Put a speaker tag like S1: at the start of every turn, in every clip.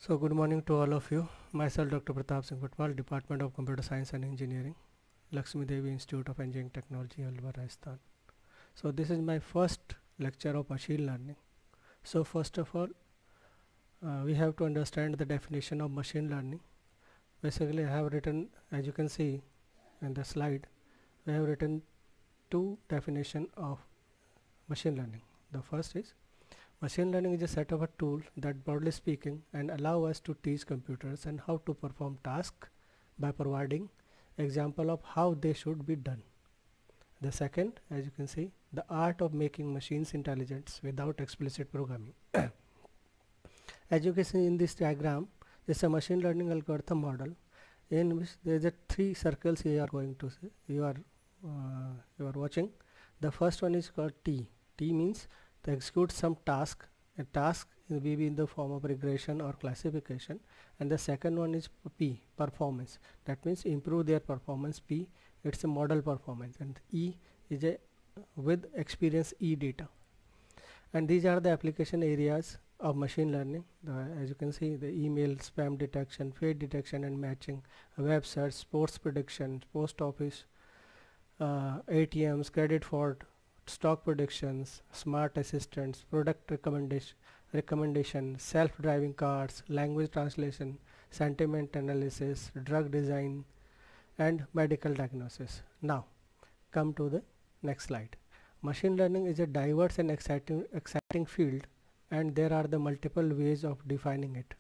S1: So good morning to all of you. Myself Dr. Pratap Singh Patwal, Department of Computer Science and Engineering, Lakshmi Devi Institute of Engineering Technology, Alwar, Rajasthan. So this is my first lecture of machine learning. So first of all, we have to understand the definition of machine learning. Basically, I have written, as you can see in the slide, we have written two definition of machine learning. The first is machine learning is a set of a tool that, broadly speaking, and allow us to teach computers and how to perform tasks by providing example of how they should be done. The second, as you can see, the art of making machines intelligent without explicit programming. As you can see in this diagram, this is a machine learning algorithm model in which there is a three circles you are going to see. You are watching. The first one is called T. T means to execute some task. A task may be in the form of regression or classification, and the second one is P, performance. That means improve their performance. P, it's a model performance, and E is a with experience E data. And these are the application areas of machine learning. As you can see, the email spam detection, fake detection and matching, web search, sports prediction, post office, ATMs, credit fraud, stock predictions, smart assistants, product recommendation, self-driving cars, language translation, sentiment analysis, drug design, and medical diagnosis. Now, come to the next slide. Machine learning is a diverse and exciting field, and there are the multiple ways of defining it.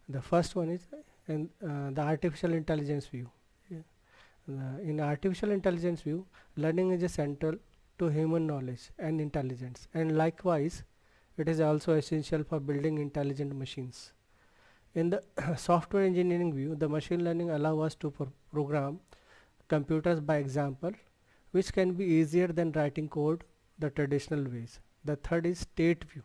S1: The first one is in the artificial intelligence view. In artificial intelligence view, learning is central to human knowledge and intelligence, and likewise it is also essential for building intelligent machines. In the software engineering view, the machine learning allow us to program computers by example, which can be easier than writing code the traditional ways. The third is state view.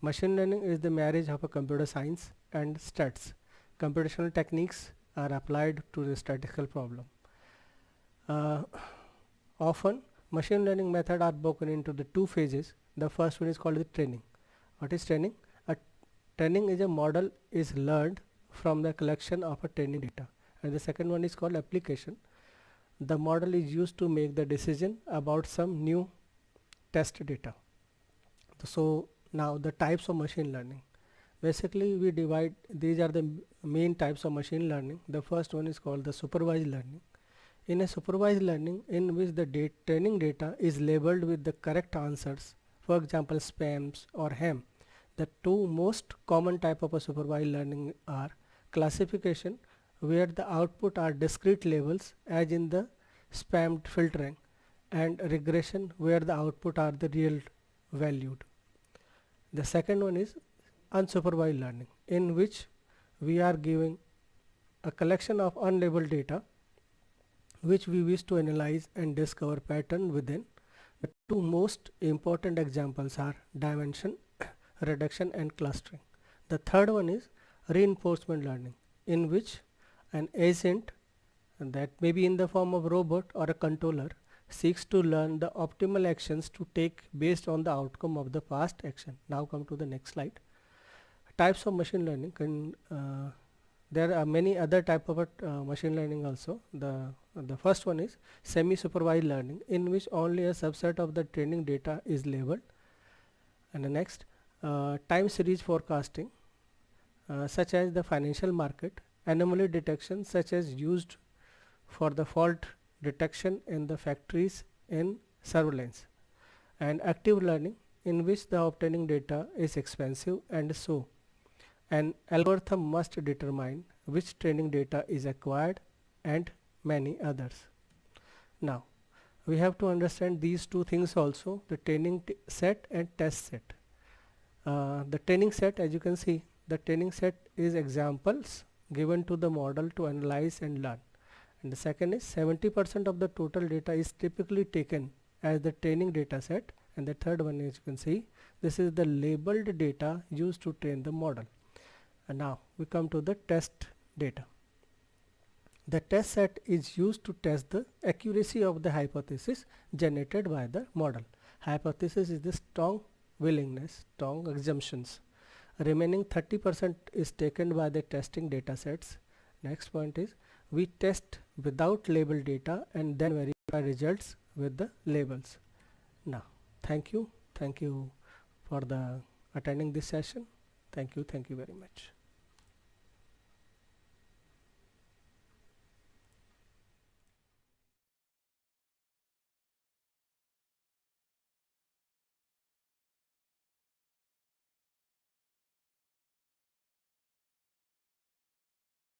S1: Machine learning is the marriage of a computer science and stats. Computational techniques are applied to the statistical problem. Often machine learning methods are broken into the two phases. The first one is called the training. What is training? Training is a model is learned from the collection of a training data, and the second one is called application. The model is used to make the decision about some new test data. So now the types of machine learning. Basically we divide, these are the main types of machine learning. The first one is called the supervised learning. In a supervised learning, in which the training data is labeled with the correct answers, for example spams or ham. The two most common type of a supervised learning are classification, where the output are discrete labels as in the spam filtering, and regression, where the output are the real valued. The second one is unsupervised learning, in which we are giving a collection of unlabeled data which we wish to analyze and discover pattern within. The two most important examples are dimension reduction and clustering. The third one is reinforcement learning, in which an agent, that may be in the form of robot or a controller, seeks to learn the optimal actions to take based on the outcome of the past action. Now come to the next slide. Types of machine learning there are many other type of machine learning also. The first one is semi-supervised learning, in which only a subset of the training data is labeled. And the next, time series forecasting, such as the financial market, anomaly detection, such as used for the fault detection in the factories in surveillance, and active learning, in which the obtaining data is expensive, and so an algorithm must determine which training data is acquired, and many others. Now we have to understand these two things also, the training set and test set. The training set, as you can see, the training set is examples given to the model to analyze and learn. And the second is 70% of the total data is typically taken as the training data set. And the third one, as you can see, this is the labeled data used to train the model. And now we come to the test data. The test set is used to test the accuracy of the hypothesis generated by the model. Hypothesis is the strong willingness, strong assumptions Remaining 30% is taken by the testing data sets. Next point is we test without label data and then verify results with the labels. Now, thank you for the attending this session. Thank you very much.